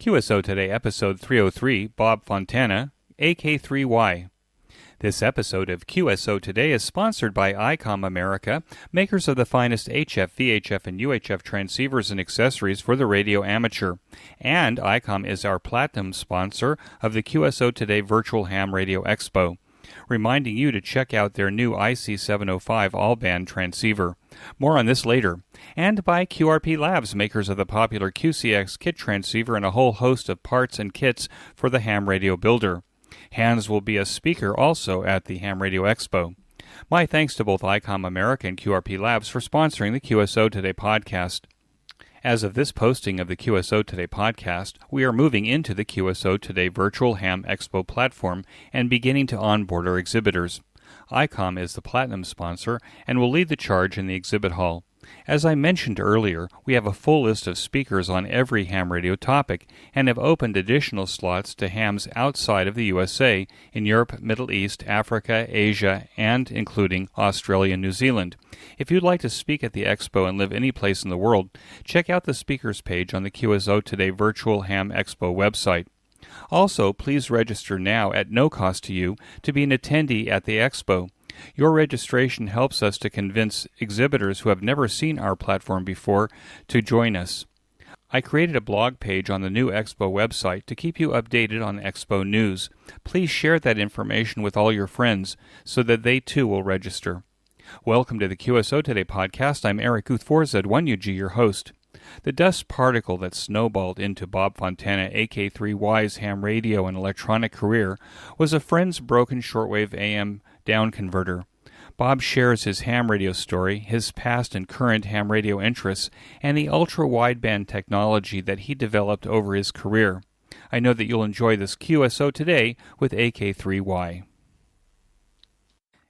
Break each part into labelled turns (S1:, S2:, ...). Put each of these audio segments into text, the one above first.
S1: QSO Today, Episode 303, Bob Fontana, AK3Y. This episode of QSO Today is sponsored by ICOM America, makers of the finest HF, VHF, and UHF transceivers and accessories for the radio amateur. And ICOM is our platinum sponsor of the QSO Today Virtual Ham Radio Expo, reminding you to check out their new IC705 all-band transceiver. More on this later. And by QRP Labs, makers of the popular QCX kit transceiver and a whole host of parts and kits for the ham radio builder. Hans will be a speaker also at the Ham Radio Expo. My thanks to both ICOM America and QRP Labs for sponsoring the QSO Today podcast. As of this posting of the QSO Today podcast, we are moving into the QSO Today Virtual Ham Expo platform and beginning to onboard our exhibitors. ICOM is the platinum sponsor and will lead the charge in the exhibit hall. As I mentioned earlier, we have a full list of speakers on every ham radio topic and have opened additional slots to hams outside of the USA, in Europe, Middle East, Africa, Asia, and including Australia and New Zealand. If you'd like to speak at the expo and live any place in the world, check out the speakers page on the QSO Today Virtual Ham Expo website. Also, please register now at no cost to you to be an attendee at the expo. Your registration helps us to convince exhibitors who have never seen our platform before to join us. I created a blog page on the new Expo website to keep you updated on Expo news. Please share that information with all your friends so that they too will register. Welcome to the QSO Today podcast. I'm Eric Guth4Z1UG, your host. The dust particle that snowballed into Bob Fontana AK3Y's ham radio and electronic career was a friend's broken shortwave AM down converter. Bob shares his ham radio story, his past and current ham radio interests, and the ultra-wideband technology that he developed over his career. I know that you'll enjoy this QSO Today with AK3Y.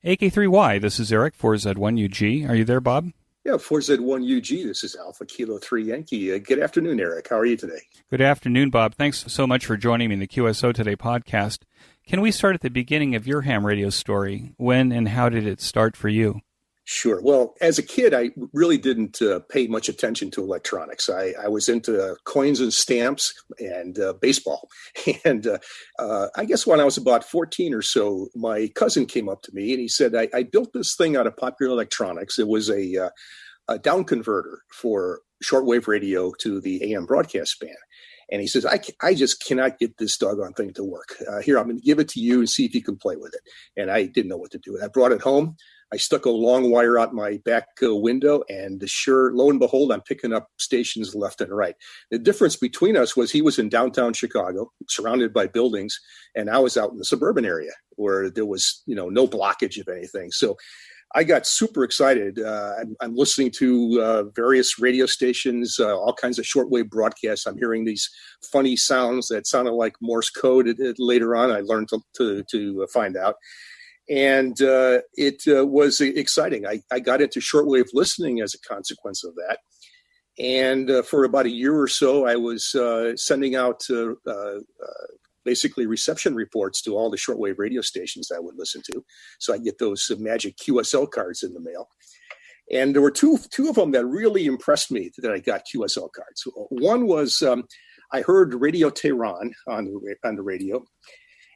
S1: AK3Y, this is Eric, 4Z1UG. Are you there, Bob?
S2: Yeah, 4Z1UG, this is Alpha Kilo 3 Yankee. Good afternoon, Eric. How are you today?
S1: Good afternoon, Bob. Thanks so much for joining me in the QSO Today podcast. Can we start at the beginning of your ham radio story? When and how did it start for you?
S2: Sure. Well, as a kid, I really didn't pay much attention to electronics. I was into coins and stamps and baseball. And I guess when I was about 14 or so, my cousin came up to me and he said, I built this thing out of Popular Electronics. It was a down converter for shortwave radio to the AM broadcast band. And he says, I just cannot get this doggone thing to work. Here, I'm going to give it to you and see if you can play with it. And I didn't know what to do. I brought it home. I stuck a long wire out my back window, and sure, lo and behold, I'm picking up stations left and right. The difference between us was he was in downtown Chicago, surrounded by buildings, and I was out in the suburban area where there was, no blockage of anything. So I got super excited. I'm listening to various radio stations, all kinds of shortwave broadcasts. I'm hearing these funny sounds that sounded like Morse code. Later on, I learned to find out. And it was exciting. I got into shortwave listening as a consequence of that. And for about a year or so, I was sending out basically reception reports to all the shortwave radio stations I would listen to. So I get those magic QSL cards in the mail. And there were two of them that really impressed me that I got QSL cards. One was I heard Radio Tehran on the radio.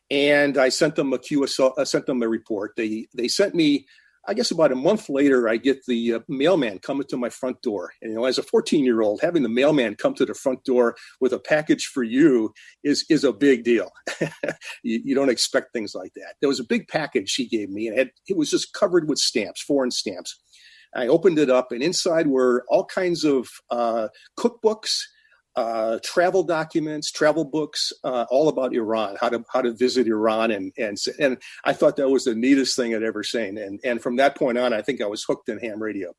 S2: And I sent them a report. They sent me, I guess about a month later, I get the mailman coming to my front door. And, as a 14-year-old, having the mailman come to the front door with a package for you is a big deal. You don't expect things like that. There was a big package he gave me, and it was just covered with stamps, foreign stamps. I opened it up, and inside were all kinds of cookbooks, travel documents, travel books, all about Iran, how to visit Iran, and I thought that was the neatest thing I'd ever seen. And from that point on, I think I was hooked in ham radio.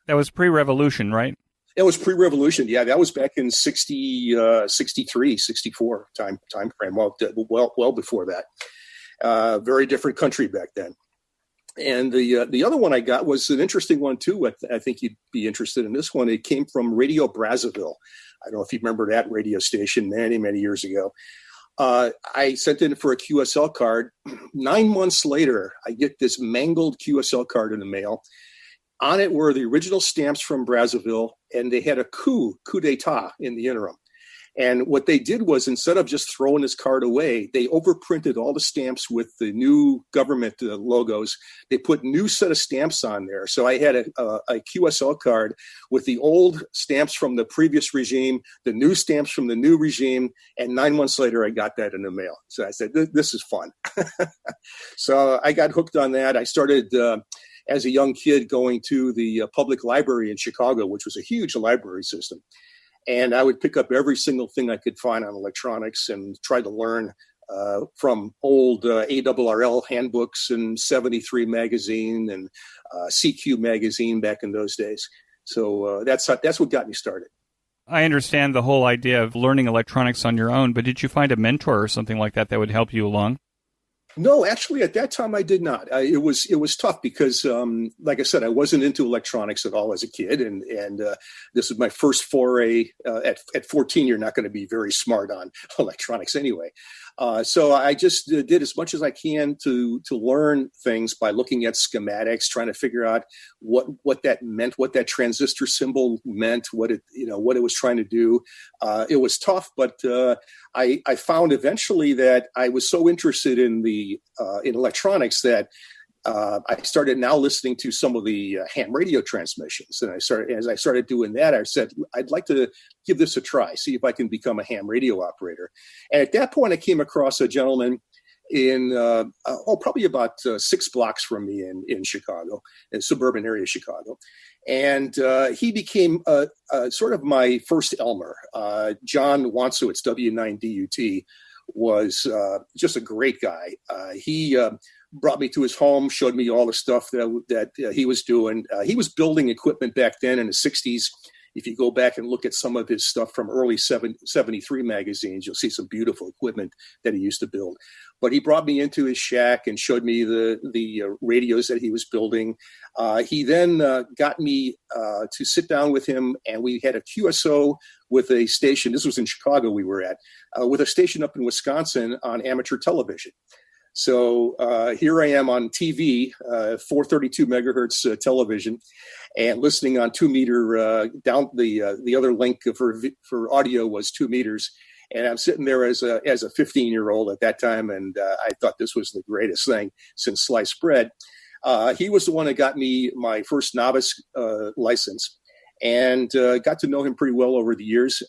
S1: That was pre-revolution, right?
S2: It was pre-revolution. Yeah, that was back in 63, 64 time frame. Well before that. Very different country back then. And the other one I got was an interesting one too. I think you'd be interested in this one. It came from Radio Brazzaville. I don't know if you remember that radio station many, many years ago. I sent in for a QSL card. 9 months later, I get this mangled QSL card in the mail. On it were the original stamps from Brazzaville, and they had a coup d'etat in the interim. And what they did was, instead of just throwing his card away, they overprinted all the stamps with the new government logos. They put new set of stamps on there. So I had a QSL card with the old stamps from the previous regime, the new stamps from the new regime, and 9 months later, I got that in the mail. So I said, this is fun. So I got hooked on that. I started as a young kid going to the public library in Chicago, which was a huge library system. And I would pick up every single thing I could find on electronics and try to learn from old ARRL handbooks and 73 magazine and CQ magazine back in those days. So that's what got me started.
S1: I understand the whole idea of learning electronics on your own, but did you find a mentor or something like that would help you along?
S2: No, actually, at that time I did not. It was tough because, like I said, I wasn't into electronics at all as a kid, and this was my first foray. At 14, you're not going to be very smart on electronics anyway. So I just did as much as I can to learn things by looking at schematics, trying to figure out what that meant, what that transistor symbol meant, what it was trying to do. It was tough, but I found eventually that I was so interested in in electronics that I started now listening to some of the ham radio transmissions. And as I started doing that, I said, I'd like to give this a try, see if I can become a ham radio operator. And at that point, I came across a gentleman in, probably about 6 blocks from me in Chicago, in suburban area of Chicago. And he became sort of my first Elmer. John Wansowitz, W9DUT, was just a great guy. He brought me to his home, showed me all the stuff that he was doing. He was building equipment back then in the 60s. If you go back and look at some of his stuff from early 73 magazines, you'll see some beautiful equipment that he used to build. But he brought me into his shack and showed me the radios that he was building. He then got me to sit down with him, and we had a QSO with a station. This was in Chicago we were at, with a station up in Wisconsin on amateur television. So here I am on TV, 432 megahertz television, and listening on 2 meter down. The other link for audio was 2 meters, and I'm sitting there as a 15-year-old at that time, and I thought this was the greatest thing since sliced bread. He was the one that got me my first novice license. And got to know him pretty well over the years,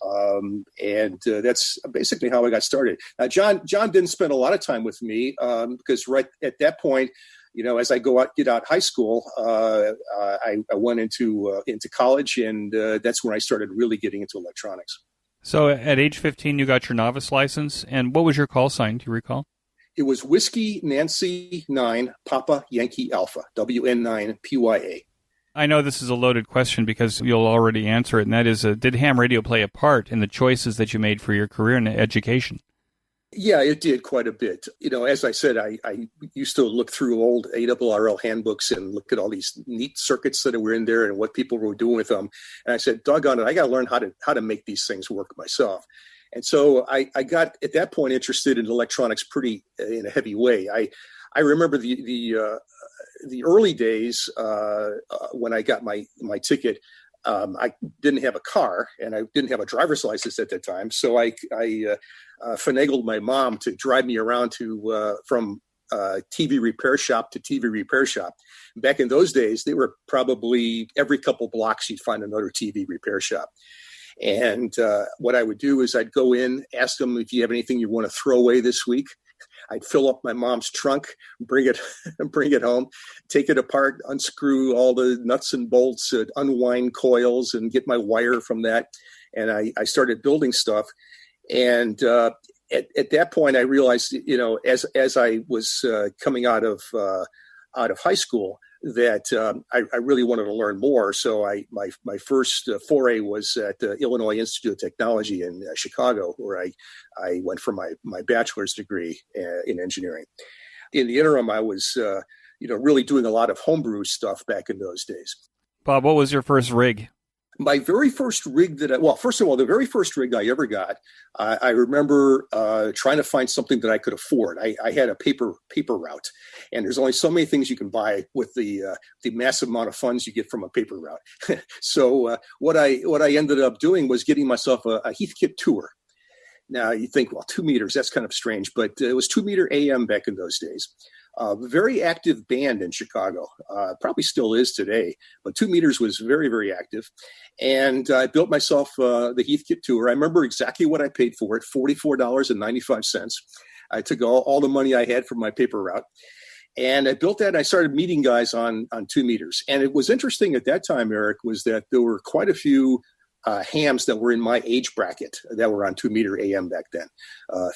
S2: and that's basically how I got started. Now, John didn't spend a lot of time with me because right at that point, as I get out high school, I went into college, and that's when I started really getting into electronics.
S1: So, at age 15, you got your novice license, and what was your call sign? Do you recall?
S2: It was Whiskey Nancy 9 Papa Yankee Alpha, WN9PYA.
S1: I know this is a loaded question because you'll already answer it, and that is, did ham radio play a part in the choices that you made for your career in education?
S2: Yeah, it did quite a bit. As I said, I used to look through old ARRL handbooks and look at all these neat circuits that were in there and what people were doing with them. And I said, doggone it, I got to learn how to make these things work myself. And so I got, at that point, interested in electronics pretty in a heavy way. I remember the early days when I got my ticket. I didn't have a car, and I didn't have a driver's license at that time. So I finagled my mom to drive me around from TV repair shop to TV repair shop. Back in those days, they were probably every couple blocks you'd find another TV repair shop. And what I would do is I'd go in, ask them, if you have anything you want to throw away this week. I'd fill up my mom's trunk, bring it home, take it apart, unscrew all the nuts and bolts, unwind coils, and get my wire from that. And I started building stuff. And at that point, I realized, as I was coming out of high school, that I really wanted to learn more. So my first foray was at the Illinois Institute of Technology in Chicago, where I went for my bachelor's degree in engineering. In the interim, I was really doing a lot of homebrew stuff back in those days.
S1: Bob, what was your first rig?
S2: My very first rig first of all, the very first rig I ever got, I remember trying to find something that I could afford. I had a paper route, and there's only so many things you can buy with the massive amount of funds you get from a paper route. So what I ended up doing was getting myself a Heathkit Tour. Now you think, well, 2 meters, that's kind of strange, but it was 2 meter AM back in those days. Very active band in Chicago, probably still is today, but 2 meters was very, very active. And I built myself the Heathkit Tour. I remember exactly what I paid for it, $44.95. I took all the money I had from my paper route. And I built that, and I started meeting guys on 2 meters. And it was interesting at that time, Eric, was that there were quite a few hams that were in my age bracket that were on 2 meter AM back then,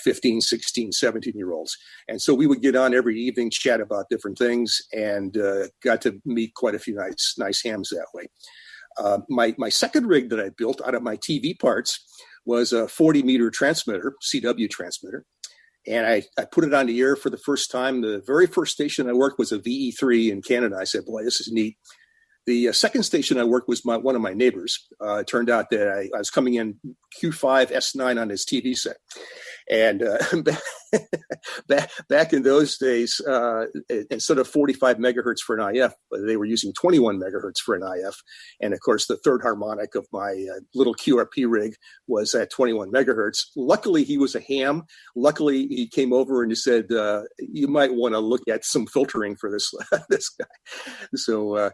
S2: 15, 16, 17-year-olds. And so we would get on every evening, chat about different things, and got to meet quite a few nice hams that way. My second rig that I built out of my TV parts was a 40-meter transmitter, CW transmitter. And I put it on the air for the first time. The very first station I worked was a VE3 in Canada. I said, boy, this is neat. The second station I worked was one of my neighbors. It turned out that I was coming in Q5 S9 on his TV set. And back in those days, instead of 45 megahertz for an IF, they were using 21 megahertz for an IF. And of course, the third harmonic of my little QRP rig was at 21 megahertz. Luckily, he was a ham. Luckily, he came over and he said, you might want to look at some filtering for this guy. So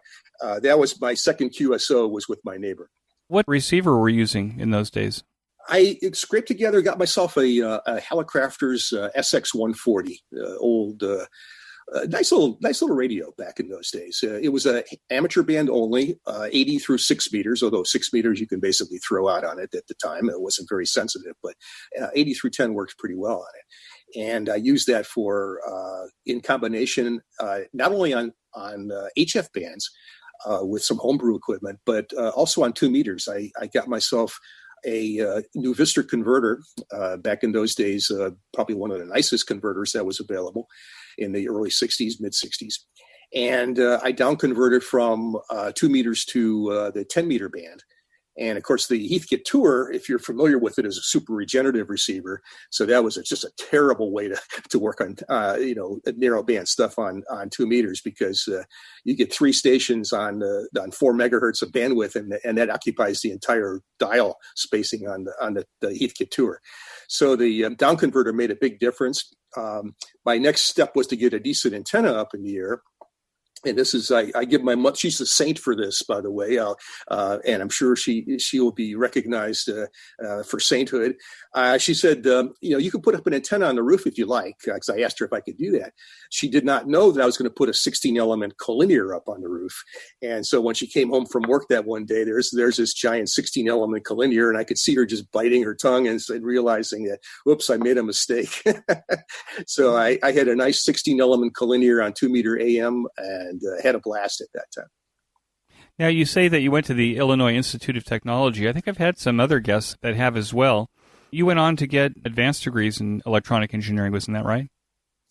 S2: that was my second QSO, was with my neighbor.
S1: What receiver were you using in those days?
S2: I scraped together, got myself a Helicrafters SX140, old, nice little radio back in those days. It was a amateur band only, 80 through 6 meters, although 6 meters you can basically throw out on it at the time. It wasn't very sensitive, but 80 through 10 worked pretty well on it. And I used that for, in combination, not only on HF bands with some homebrew equipment, but also on 2 meters. I got myself a new Vistor converter back in those days, probably one of the nicest converters that was available in the early 60s, mid 60s. And I down converted from 2 meters to the 10 meter band. And of course, the Heathkit Tour, if you're familiar with it, is a super regenerative receiver. So that was just a terrible way to work on, narrow band stuff on 2 meters, because you get 3 stations on 4 megahertz of bandwidth, and that occupies the entire dial spacing on the Heathkit Tour. So the down converter made a big difference. My next step was to get a decent antenna up in the air. And this is, I give my mother, she's a saint for this, by the way, and I'm sure she will be recognized for sainthood. She said, you can put up an antenna on the roof if you like, because I asked her if I could do that. She did not know that I was going to put a 16-element collinear up on the roof. And so when she came home from work that one day, there's this giant 16-element collinear, and I could see her just biting her tongue and realizing that, whoops, I made a mistake. So I had a nice 16-element collinear on 2 meter AM, and had a blast at that time.
S1: Now, you say that you went to the Illinois Institute of Technology. I think I've had some other guests that have as well. You went on to get advanced degrees in electronic engineering, wasn't that right?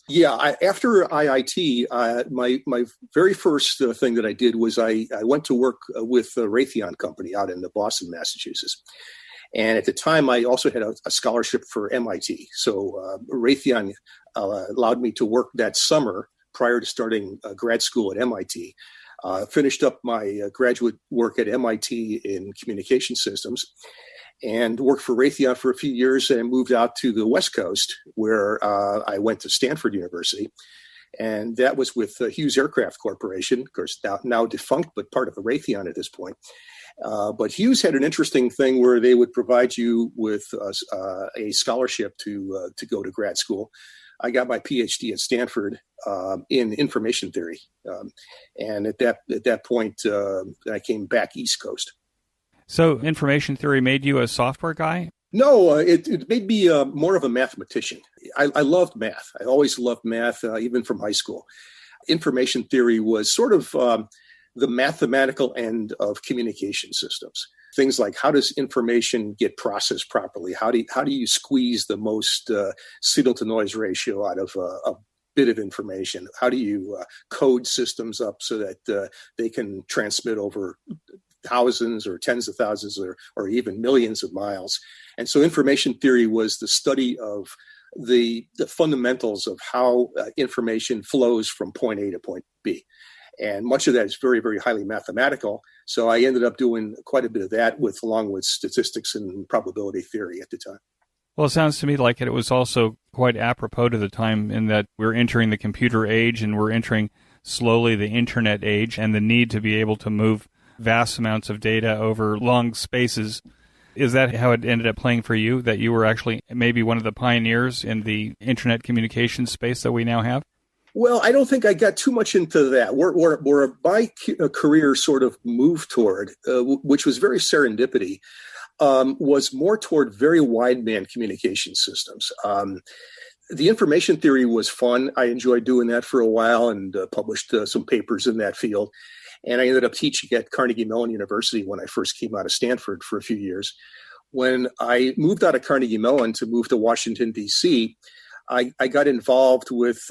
S2: Yeah, after IIT, my very first thing that I did was I went to work with the Raytheon company out in Boston, Massachusetts. And at the time, I also had a scholarship for MIT. So Raytheon allowed me to work that summer prior to starting grad school at MIT. Finished up my graduate work at MIT in communication systems, and worked for Raytheon for a few years, and moved out to the West Coast, where I went to Stanford University. And that was with Hughes Aircraft Corporation, of course, now defunct, but part of Raytheon at this point. But Hughes had an interesting thing where they would provide you with a scholarship to go to grad school. I got my PhD at Stanford in information theory, and at that point, I came back East Coast.
S1: So, information theory made you a software guy?
S2: No, it made me more of a mathematician. I loved math. I always loved math, even from high school. Information theory was sort of the mathematical end of communication systems. Things like, how does information get processed properly? How do you squeeze the most signal to noise ratio out of a bit of information? How do you code systems up so that they can transmit over thousands or tens of thousands or even millions of miles? And so information theory was the study of the fundamentals of how information flows from point A to point B. And much of that is very, very highly mathematical. So I ended up doing quite a bit of that along with statistics and probability theory at the time.
S1: Well, it sounds to me like it was also quite apropos to the time in that we're entering the computer age and we're entering slowly the internet age and the need to be able to move vast amounts of data over long spaces. Is that how it ended up playing for you, that you were actually maybe one of the pioneers in the internet communication space that we now have?
S2: Well, I don't think I got too much into that. Where my career sort of moved toward, which was very serendipity, was more toward very wideband communication systems. The information theory was fun. I enjoyed doing that for a while and published some papers in that field. And I ended up teaching at Carnegie Mellon University when I first came out of Stanford for a few years. When I moved out of Carnegie Mellon to move to Washington, D.C., I got involved with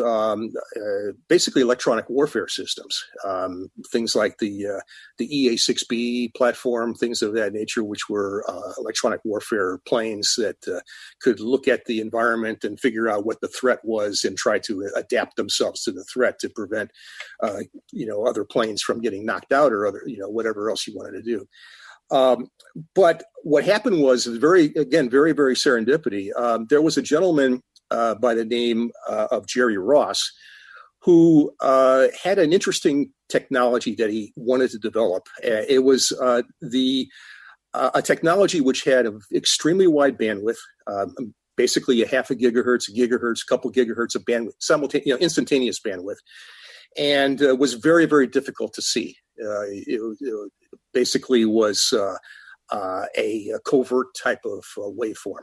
S2: basically electronic warfare systems, things like the EA-6B platform, things of that nature, which were electronic warfare planes that could look at the environment and figure out what the threat was and try to adapt themselves to the threat to prevent, other planes from getting knocked out or other, whatever else you wanted to do. But what happened was very, very serendipity. There was a gentleman by the name of Jerry Ross, who had an interesting technology that he wanted to develop. It was a technology which had an extremely wide bandwidth, basically a half a gigahertz, a couple gigahertz of bandwidth, instantaneous bandwidth, and was very, very difficult to see. It basically was a covert type of waveform.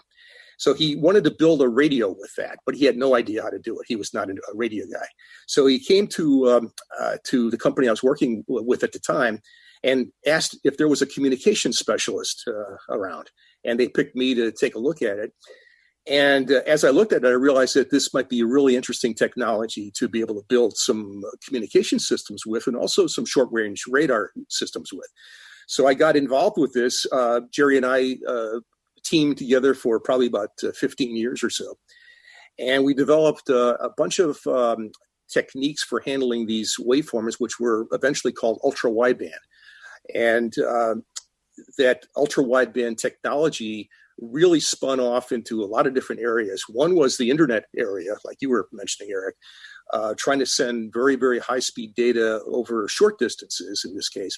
S2: So he wanted to build a radio with that, but he had no idea how to do it. He was not a radio guy. So he came to the company I was working with at the time and asked if there was a communication specialist around. And they picked me to take a look at it. And as I looked at it, I realized that this might be a really interesting technology to be able to build some communication systems with and also some short-range radar systems with. So I got involved with this. Jerry and I teamed together for probably about 15 years or so. And we developed a bunch of techniques for handling these waveforms, which were eventually called ultra-wideband. And that ultra-wideband technology really spun off into a lot of different areas. One was the internet area, like you were mentioning, Eric, trying to send very, very high-speed data over short distances in this case.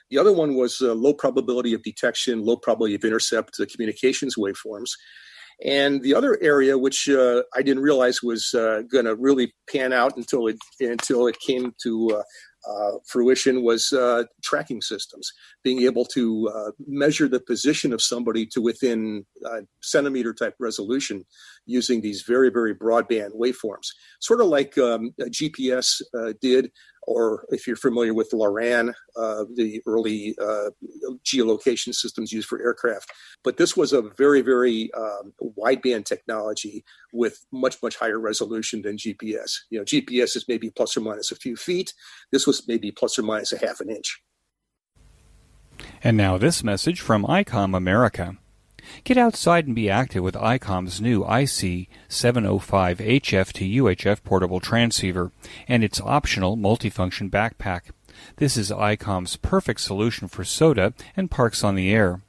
S2: The other one was low probability of detection, low probability of intercept communications waveforms. And the other area, which I didn't realize was going to really pan out until it came to fruition, was tracking systems, being able to measure the position of somebody to within centimeter type resolution using these very, very broadband waveforms, sort of like GPS did, or if you're familiar with LORAN, the early geolocation systems used for aircraft. But this was a very, very wideband technology with much, much higher resolution than GPS. GPS is maybe plus or minus a few feet. This was maybe plus or minus a half an inch.
S1: And now this message from ICOM America. Get outside and be active with ICOM's new IC705 HF to UHF portable transceiver and its optional multifunction backpack. This is ICOM's perfect solution for SOTA and parks on the air.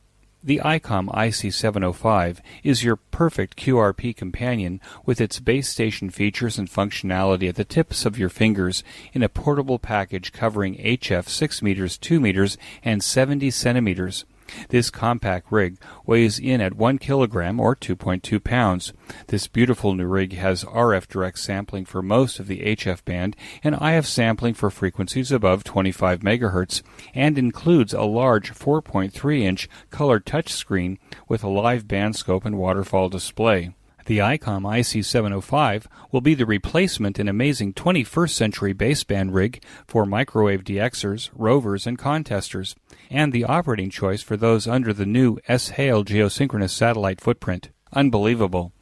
S1: The ICOM IC705 is your perfect QRP companion with its base station features and functionality at the tips of your fingers in a portable package covering HF 6 meters, 2 meters, and 70 centimeters. This compact rig weighs in at 1 kilogram or 2.2 pounds. This beautiful new rig has RF direct sampling for most of the HF band and IF sampling for frequencies above 25 megahertz and includes a large 4.3-inch color touchscreen with a live band scope and waterfall display. The ICOM IC705 will be the replacement and amazing 21st century baseband rig for microwave DXers, rovers, and contesters, and the operating choice for those under the new S-HAIL geosynchronous satellite footprint. Unbelievable.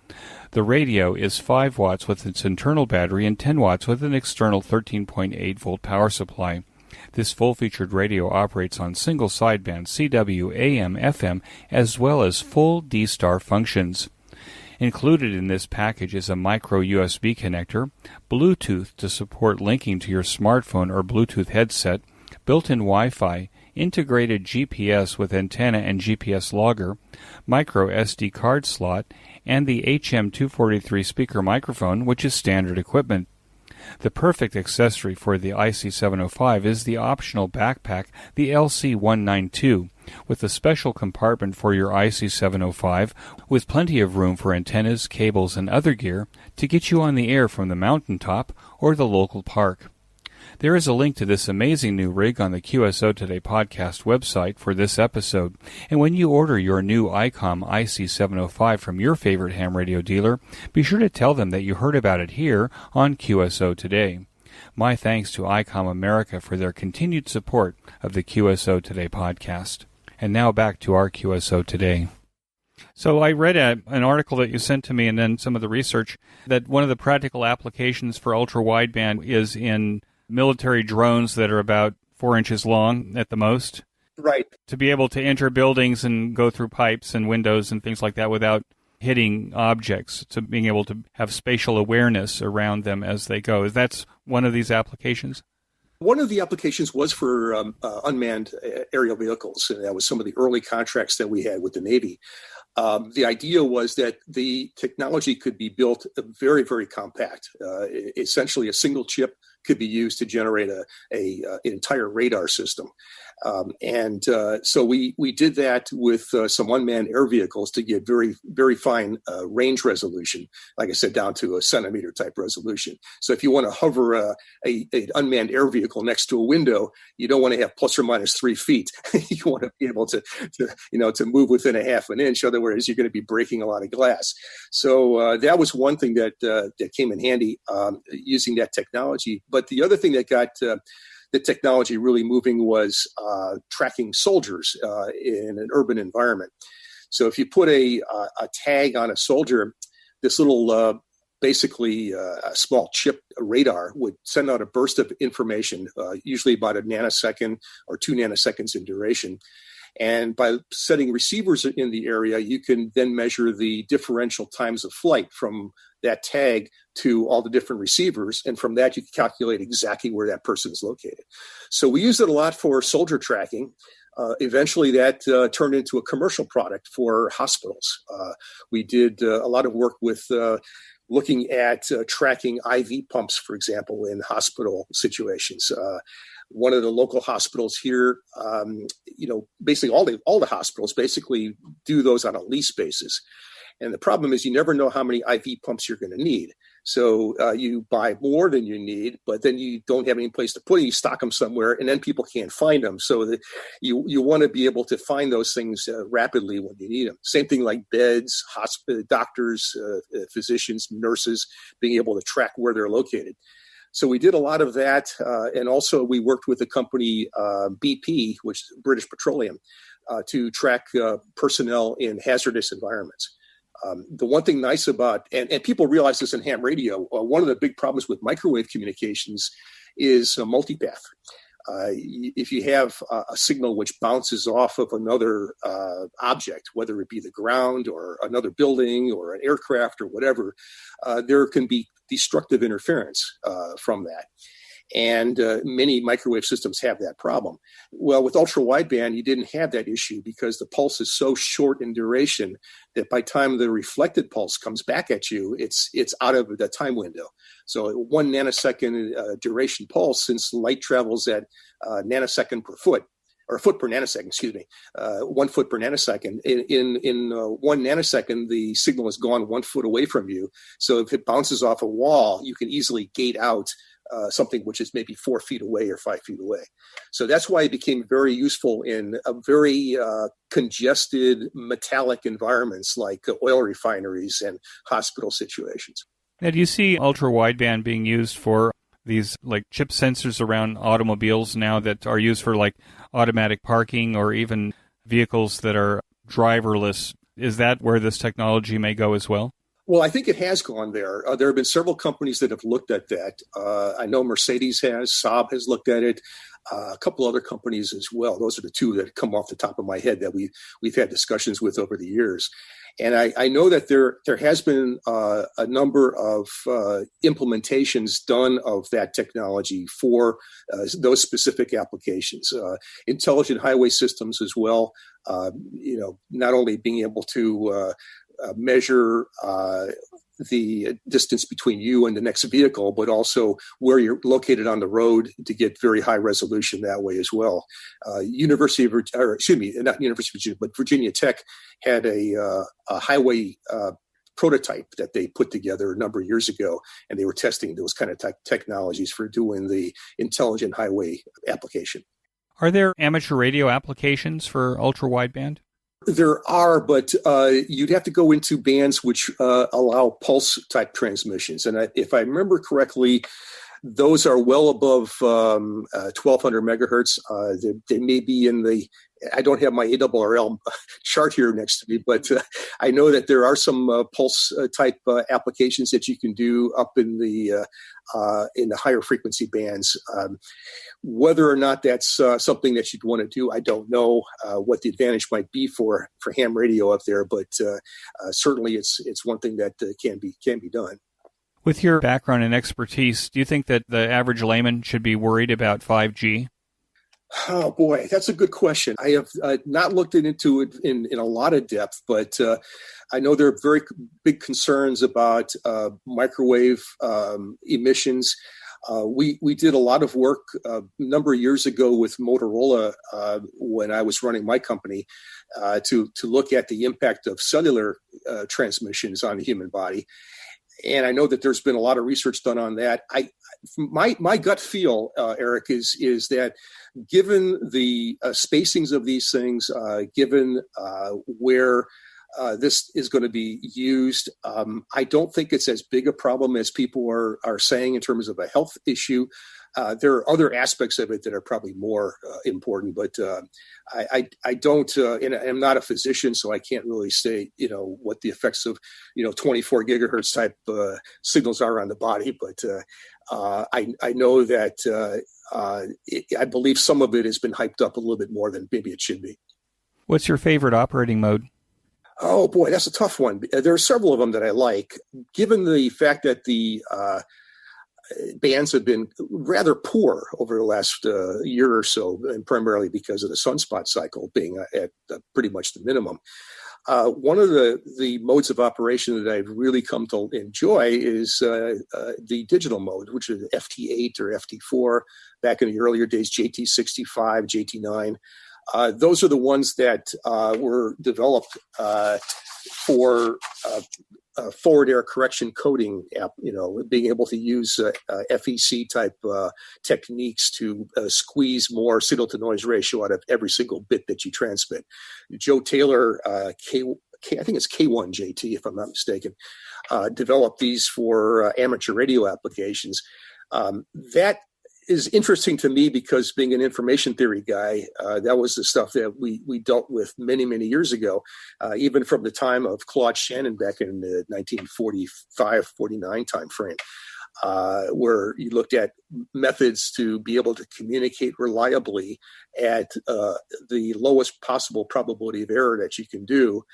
S1: The radio is 5 watts with its internal battery and 10 watts with an external 13.8 volt power supply. This full-featured radio operates on single sideband CW, AM, FM, as well as full D-Star functions. Included in this package is a micro USB connector, Bluetooth to support linking to your smartphone or Bluetooth headset, built-in Wi-Fi, integrated GPS with antenna and GPS logger, micro SD card slot, and the HM243 speaker microphone, which is standard equipment. The perfect accessory for the IC705 is the optional backpack, the LC192, with a special compartment for your IC705 with plenty of room for antennas, cables, and other gear to get you on the air from the mountaintop or the local park. There is a link to this amazing new rig on the QSO Today podcast website for this episode, and when you order your new ICOM IC705 from your favorite ham radio dealer, be sure to tell them that you heard about it here on QSO Today. My thanks to ICOM America for their continued support of the QSO Today podcast. And now back to our QSO Today. So I read an article that you sent to me and then some of the research that one of the practical applications for ultra-wideband is in military drones that are about 4 inches long at the most.
S2: Right.
S1: To be able to enter buildings and go through pipes and windows and things like that without hitting objects, to being able to have spatial awareness around them as they go. That's one of these applications?
S2: One of the applications was for unmanned aerial vehicles, and that was some of the early contracts that we had with the Navy. The idea was that the technology could be built very, very compact. Essentially, a single chip could be used to generate an entire radar system. So we did that with some unmanned air vehicles to get very, very fine range resolution, like I said, down to a centimeter type resolution. So if you want to hover an unmanned air vehicle next to a window, you don't want to have plus or minus 3 feet. You want to be able to move within a half an inch. Otherwise, you're going to be breaking a lot of glass. So that was one thing that came in handy using that technology. But the other thing that got the technology really moving was tracking soldiers in an urban environment. So if you put a tag on a soldier, this little basically a small chip radar would send out a burst of information, usually about a nanosecond or 2 nanoseconds in duration. And by setting receivers in the area, you can then measure the differential times of flight from that tag to all the different receivers. And from that, you can calculate exactly where that person is located. So we use it a lot for soldier tracking. Eventually, that turned into a commercial product for hospitals. We did a lot of work with looking at tracking IV pumps, for example, in hospital situations. One of the local hospitals here, basically all the hospitals basically do those on a lease basis. And the problem is you never know how many IV pumps you're going to need. So you buy more than you need, but then you don't have any place to put it. You stock them somewhere, and then people can't find them. So that you want to be able to find those things rapidly when you need them. Same thing like beds, doctors, physicians, nurses, being able to track where they're located. So we did a lot of that, and also we worked with the company BP, which is British Petroleum, to track personnel in hazardous environments. The one thing nice about, and people realize this in ham radio, one of the big problems with microwave communications is multipath. If you have a signal which bounces off of another object, whether it be the ground or another building or an aircraft or whatever, there can be destructive interference from that. And many microwave systems have that problem. Well, with ultra-wideband, you didn't have that issue because the pulse is so short in duration that by the time the reflected pulse comes back at you, it's out of the time window. So 1 nanosecond duration pulse, since light travels at nanosecond per foot, or a foot per nanosecond, 1 foot per nanosecond. In 1 nanosecond, the signal is gone 1 foot away from you. So if it bounces off a wall, you can easily gate out something which is maybe 4 feet away or 5 feet away. So that's why it became very useful in a very congested metallic environments like oil refineries and hospital situations.
S1: Now, do you see ultra-wideband being used for these like chip sensors around automobiles now that are used for like automatic parking or even vehicles that are driverless? Is that where this technology may go as well?
S2: Well, I think it has gone there. There have been several companies that have looked at that. I know Mercedes has, Saab has looked at it, a couple other companies as well. Those are the two that come off the top of my head that we've had discussions with over the years. And I know that there has been a number of implementations done of that technology for those specific applications. Intelligent highway systems as well, not only being able to measure the distance between you and the next vehicle, but also where you're located on the road to get very high resolution that way as well. Not University of Virginia, but Virginia Tech had a highway prototype that they put together a number of years ago, and they were testing those kind of technologies for doing the intelligent highway application.
S1: Are there amateur radio applications for ultra-wideband?
S2: There are, but you'd have to go into bands which allow pulse-type transmissions. And if I remember correctly, those are well above 1,200 megahertz. They may be in the, I don't have my ARRL chart here next to me, but I know that there are some pulse-type applications that you can do up in the higher frequency bands. Whether or not that's something that you'd want to do, I don't know what the advantage might be for ham radio up there, but certainly it's one thing that can be done.
S1: With your background and expertise, do you think that the average layman should be worried about 5G?
S2: Oh, boy, that's a good question. I have not looked into it in a lot of depth, but I know there are very big concerns about microwave emissions. We did a lot of work a number of years ago with Motorola when I was running my company to look at the impact of cellular transmissions on the human body. And I know that there's been a lot of research done on that. My gut feel, Eric, is that given the spacings of these things, given where this is going to be used, I don't think it's as big a problem as people are saying in terms of a health issue. There are other aspects of it that are probably more important, but I don't, and I'm not a physician, so I can't really say, what the effects of, 24 gigahertz type signals are on the body. But I know that I believe some of it has been hyped up a little bit more than maybe it should be.
S1: What's your favorite operating mode?
S2: Oh, boy, that's a tough one. There are several of them that I like. Given the fact that the bands have been rather poor over the last year or so, and primarily because of the sunspot cycle being at pretty much the minimum. One of the modes of operation that I've really come to enjoy is the digital mode, which is FT8 or FT4. Back in the earlier days, JT65, JT9. Those are the ones that were developed for forward error correction coding, being able to use FEC type techniques to squeeze more signal to noise ratio out of every single bit that you transmit. Joe Taylor, I think it's K1JT, if I'm not mistaken, developed these for amateur radio applications. That is interesting to me because being an information theory guy, that was the stuff that we dealt with many, many years ago, even from the time of Claude Shannon back in the 1945-49 timeframe, where you looked at methods to be able to communicate reliably at the lowest possible probability of error that you can do.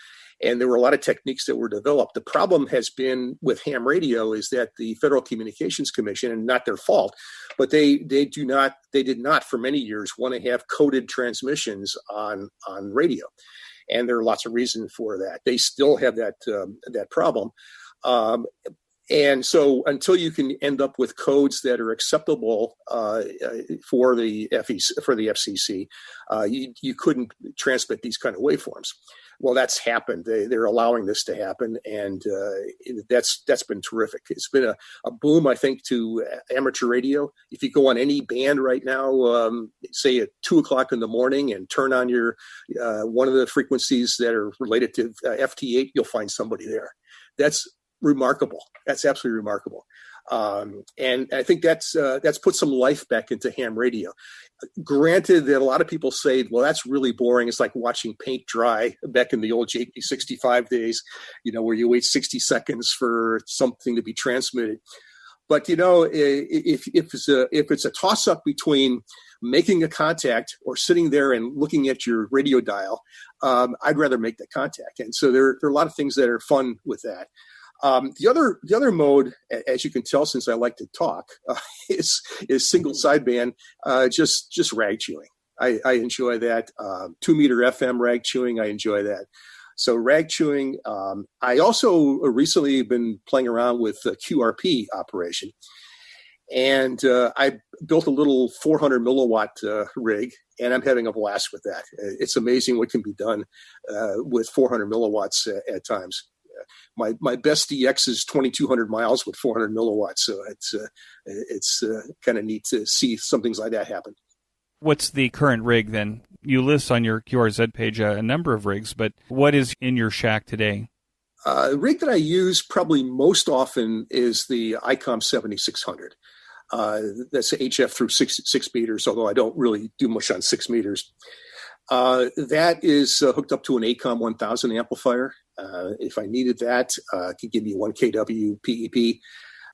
S2: And there were a lot of techniques that were developed. The problem has been with ham radio is that the Federal Communications Commission, and not their fault, but they did not for many years want to have coded transmissions on radio. And there are lots of reasons for that. They still have that problem. And so until you can end up with codes that are acceptable for the FCC, you couldn't transmit these kind of waveforms. Well, that's happened. They're allowing this to happen, and that's been terrific. It's been a boom, I think, to amateur radio. If you go on any band right now, say at 2:00 in the morning, and turn on your one of the frequencies that are related to FT8, you'll find somebody there. That's remarkable. That's absolutely remarkable. And I think that's put some life back into ham radio. Granted that a lot of people say, well, that's really boring. It's like watching paint dry back in the old JP65 days, where you wait 60 seconds for something to be transmitted. But, if it's a toss up between making a contact or sitting there and looking at your radio dial, I'd rather make the contact. And so there are a lot of things that are fun with that. The other mode, as you can tell, since I like to talk, is single sideband, just rag chewing. I enjoy that. 2 meter FM rag chewing, I enjoy that. So rag chewing. I also recently been playing around with the QRP operation. And I built a little 400 milliwatt rig, and I'm having a blast with that. It's amazing what can be done with 400 milliwatts at times. My best DX is 2,200 miles with 400 milliwatts, so it's kind of neat to see some things like that happen.
S1: What's the current rig then? You list on your QRZ page a number of rigs, but what is in your shack today?
S2: The rig that I use probably most often is the ICOM 7600. That's HF through six meters, although I don't really do much on 6 meters. That is hooked up to an ACOM 1000 amplifier. If I needed that, it could give me 1 kW PEP.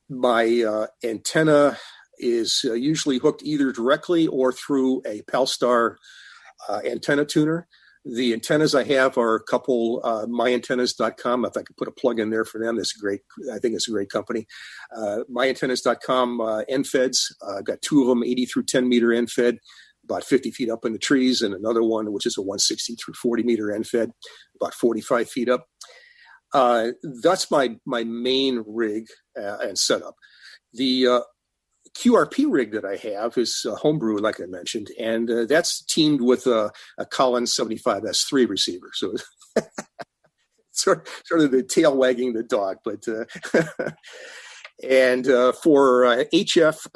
S2: My antenna is usually hooked either directly or through a Palstar antenna tuner. The antennas I have are a couple, myantennas.com. If I could put a plug in there for them, that's great. I think it's a great company. Myantennas.com end feds. I've got 2 of them, 80 through 10 meter end fed, about 50 feet up in the trees, and another one, which is a 160 through 40 meter end fed, about 45 feet up. That's my main rig and setup. The QRP rig that I have is homebrew, like I mentioned, and that's teamed with a Collins 75S3 receiver. So sort of the tail wagging the dog. But and for VHF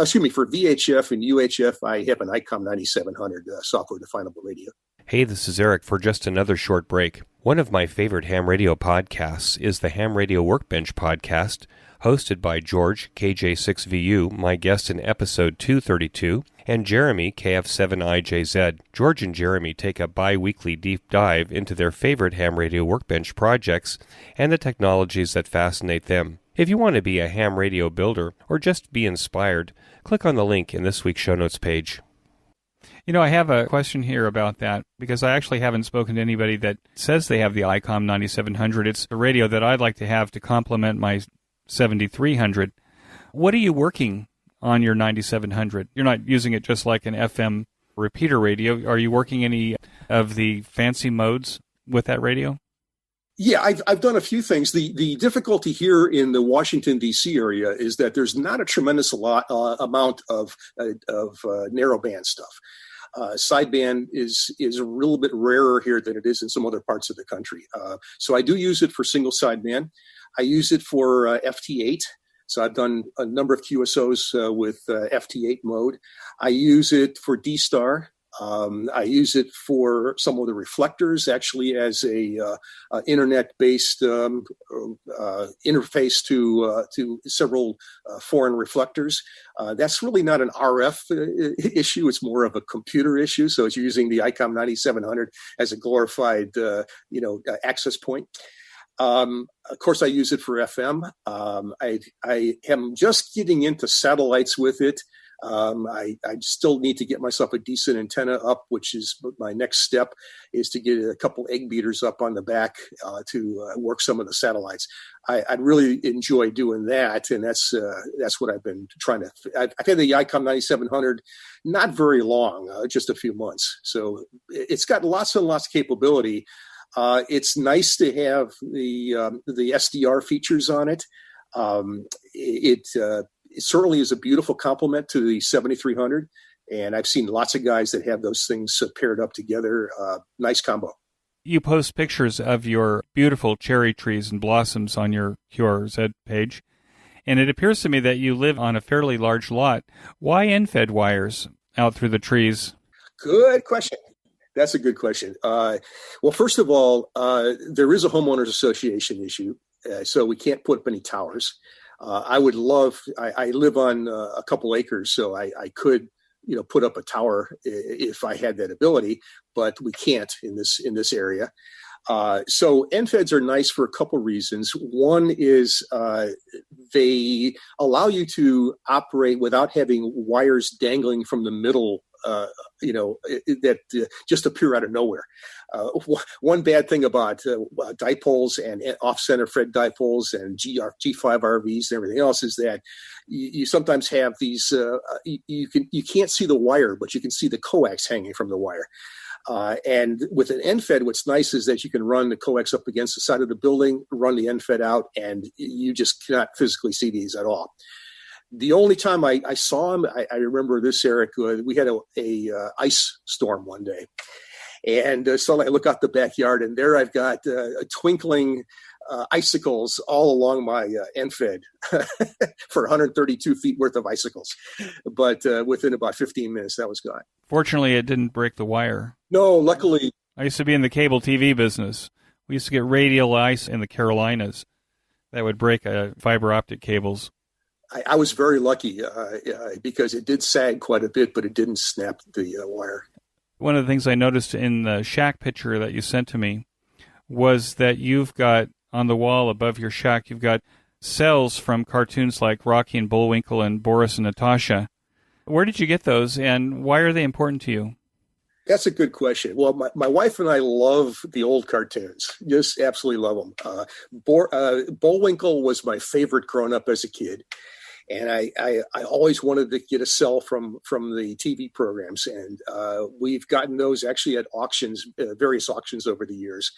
S2: and UHF, I have an ICOM 9700 software definable radio.
S3: Hey, this is Eric for just another short break. One of my favorite ham radio podcasts is the Ham Radio Workbench podcast, hosted by George, KJ6VU, my guest in episode 232, and Jeremy, KF7IJZ. George and Jeremy take a bi-weekly deep dive into their favorite ham radio workbench projects and the technologies that fascinate them. If you want to be a ham radio builder or just be inspired, click on the link in this week's show notes page.
S1: You know, I have a question here about that because I actually haven't spoken to anybody that says they have the ICOM 9700. It's a radio that I'd like to have to complement my 7300. What are you working on your 9700? You're not using it just like an FM repeater radio. Are you working any of the fancy modes with that radio?
S2: Yeah, I've done a few things. The difficulty here in the Washington, D.C. area is that there's not a tremendous amount of narrowband stuff. Sideband is a little bit rarer here than it is in some other parts of the country. So I do use it for single sideband. I use it for FT8. So I've done a number of QSOs with FT8 mode. I use it for D-Star. I use it for some of the reflectors, actually, as a internet-based interface to several foreign reflectors. That's really not an RF issue; it's more of a computer issue. So it's using the ICOM 9700 as a glorified, access point. Of course, I use it for FM. I am just getting into satellites with it. I still need to get myself a decent antenna up, which is my next step, is to get a couple egg beaters up on the back to work some of the satellites. I'd really enjoy doing that, and that's what I've been trying to. I've had the ICOM 9700 not very long, just a few months. So it's got lots and lots of capability. It's nice to have the SDR features on it. It certainly is a beautiful complement to the 7300, and I've seen lots of guys that have those things paired up together. Nice combo.
S1: You post pictures of your beautiful cherry trees and blossoms on your QRZ page, and it appears to me that you live on a fairly large lot. Why end-fed wires out through the trees?
S2: Good question. That's a good question. Well, first of all, there is a homeowners association issue, so we can't put up any towers. I would love. I live on a couple acres, so I could, put up a tower if I had that ability, but we can't in this area. So end-feds are nice for a couple reasons. One is they allow you to operate without having wires dangling from the middle. That just appear out of nowhere. One bad thing about dipoles and off-center Fred dipoles and G5 RVs and everything else is that you sometimes have these. You can't see the wire, but you can see the coax hanging from the wire. And with an end fed, what's nice is that you can run the coax up against the side of the building, run the end fed out, and you just cannot physically see these at all. The only time I saw them, I remember this, Eric, we had a ice storm one day. And so I look out the backyard, and there I've got twinkling icicles all along my end fed for 132 feet worth of icicles. But within about 15 minutes, that was gone.
S1: Fortunately, it didn't break the wire.
S2: No, luckily.
S1: I used to be in the cable TV business. We used to get radial ice in the Carolinas that would break fiber optic cables.
S2: I was very lucky because it did sag quite a bit, but it didn't snap the wire.
S1: One of the things I noticed in the shack picture that you sent to me was that you've got on the wall above your shack, you've got cells from cartoons like Rocky and Bullwinkle and Boris and Natasha. Where did you get those, and why are they important to you?
S2: That's a good question. Well, my wife and I love the old cartoons. Just absolutely love them. Bullwinkle was my favorite growing up as a kid. And I always wanted to get a cell from the TV programs. And we've gotten those actually at auctions, various auctions over the years.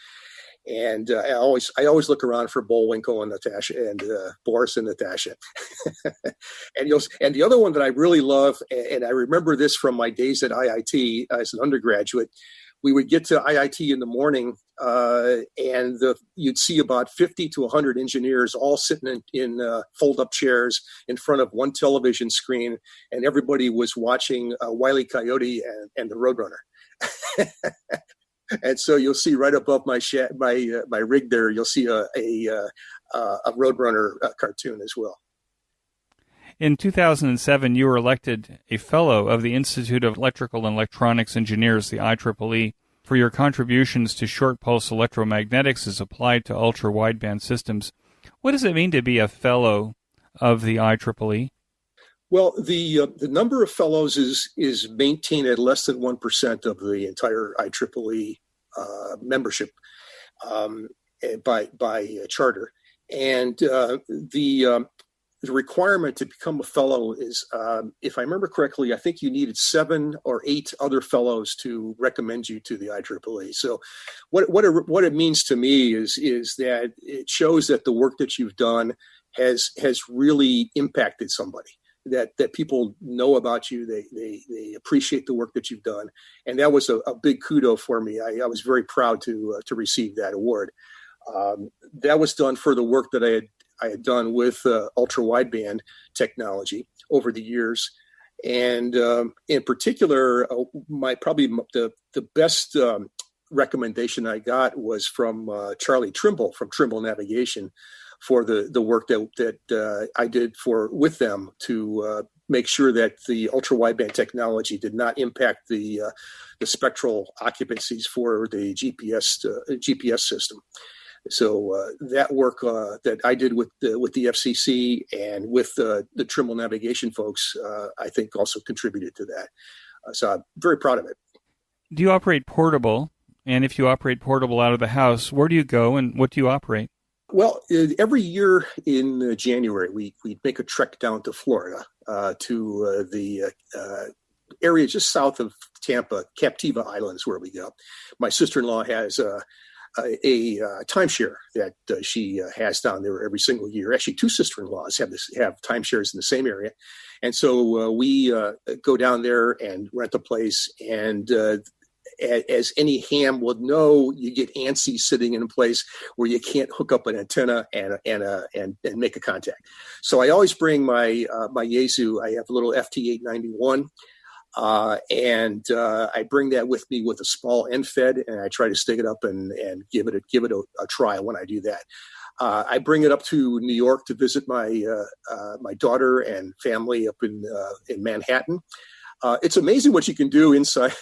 S2: And I always look around for Bullwinkle and Natasha and Boris and Natasha. and the other one that I really love, and I remember this from my days at IIT as an undergraduate, we would get to IIT in the morning, and you'd see about 50 to 100 engineers all sitting in fold-up chairs in front of one television screen, and everybody was watching Wile E. Coyote and the Roadrunner. And so you'll see right above my rig there, you'll see a Roadrunner cartoon as well.
S1: In 2007, you were elected a Fellow of the Institute of Electrical and Electronics Engineers, the IEEE, for your contributions to short-pulse electromagnetics as applied to ultra-wideband systems. What does it mean to be a Fellow of the IEEE?
S2: Well, the number of fellows is maintained at less than 1% of the entire IEEE membership by charter, and the requirement to become a fellow is, if I remember correctly, I think you needed 7 or 8 other fellows to recommend you to the IEEE. So what it means to me is that it shows that the work that you've done has really impacted somebody, that people know about you, they appreciate the work that you've done. And that was a big kudo for me. I was very proud to receive that award. That was done for the work that I had done with ultra-wideband technology over the years. And in particular, the best recommendation I got was from Charlie Trimble from Trimble Navigation for the work that I did with them to make sure that the ultra-wideband technology did not impact the spectral occupancies for the GPS system. So that work that I did with the FCC and with the Trimble Navigation folks, I think also contributed to that. So I'm very proud of it.
S1: Do you operate portable? And if you operate portable out of the house, where do you go and what do you operate?
S2: Well, every year in January, we make a trek down to Florida to the area just south of Tampa. Captiva Island is where we go. My sister-in-law has a timeshare that she has down there every single year. Actually, 2 sister-in-laws have timeshares in the same area. And so we go down there and rent a place. And as any ham would know, you get antsy sitting in a place where you can't hook up an antenna and make a contact. So I always bring my Yaesu. I have a little FT891. And I bring that with me with a small end fed, and I try to stick it up and give it a try when I do that. I bring it up to New York to visit my daughter and family up in Manhattan. It's amazing what you can do inside